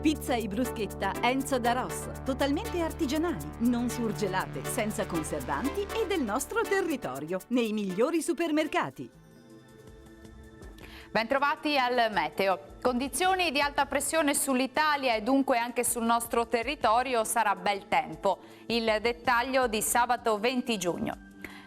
Pizza e bruschetta Enzo da Ross, totalmente artigianali, non surgelate, senza conservanti e del nostro territorio, nei migliori supermercati. Bentrovati al Meteo. Condizioni di alta pressione sull'Italia e dunque anche sul nostro territorio, sarà bel tempo. Il dettaglio di sabato 20 giugno.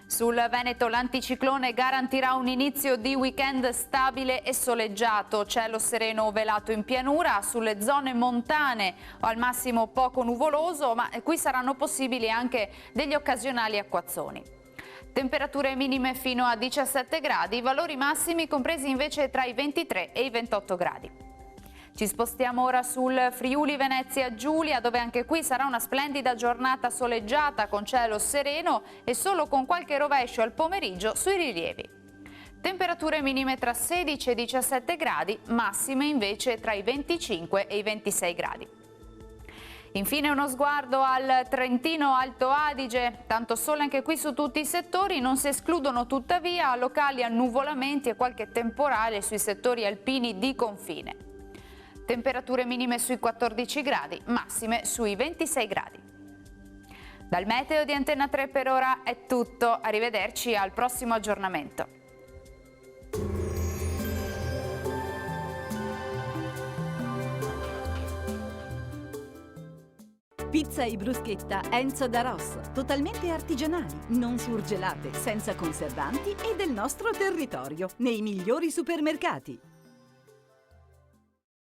Sul Veneto l'anticiclone garantirà un inizio di weekend stabile e soleggiato, cielo sereno velato in pianura, sulle zone montane o al massimo poco nuvoloso, ma qui saranno possibili anche degli occasionali acquazzoni. Temperature minime fino a 17 gradi, valori massimi compresi invece tra i 23 e i 28 gradi. Ci spostiamo ora sul Friuli Venezia Giulia, dove anche qui sarà una splendida giornata soleggiata con cielo sereno e solo con qualche rovescio al pomeriggio sui rilievi. Temperature minime tra 16 e 17 gradi, massime invece tra i 25 e i 26 gradi. Infine uno sguardo al Trentino Alto Adige, tanto sole anche qui su tutti i settori, non si escludono tuttavia locali annuvolamenti e qualche temporale sui settori alpini di confine. Temperature minime sui 14 gradi, massime sui 26 gradi. Dal Meteo di Antenna 3 per ora è tutto, arrivederci al prossimo aggiornamento. Pizza e bruschetta Enzo da Ross, totalmente artigianali, non surgelate, senza conservanti e del nostro territorio, nei migliori supermercati.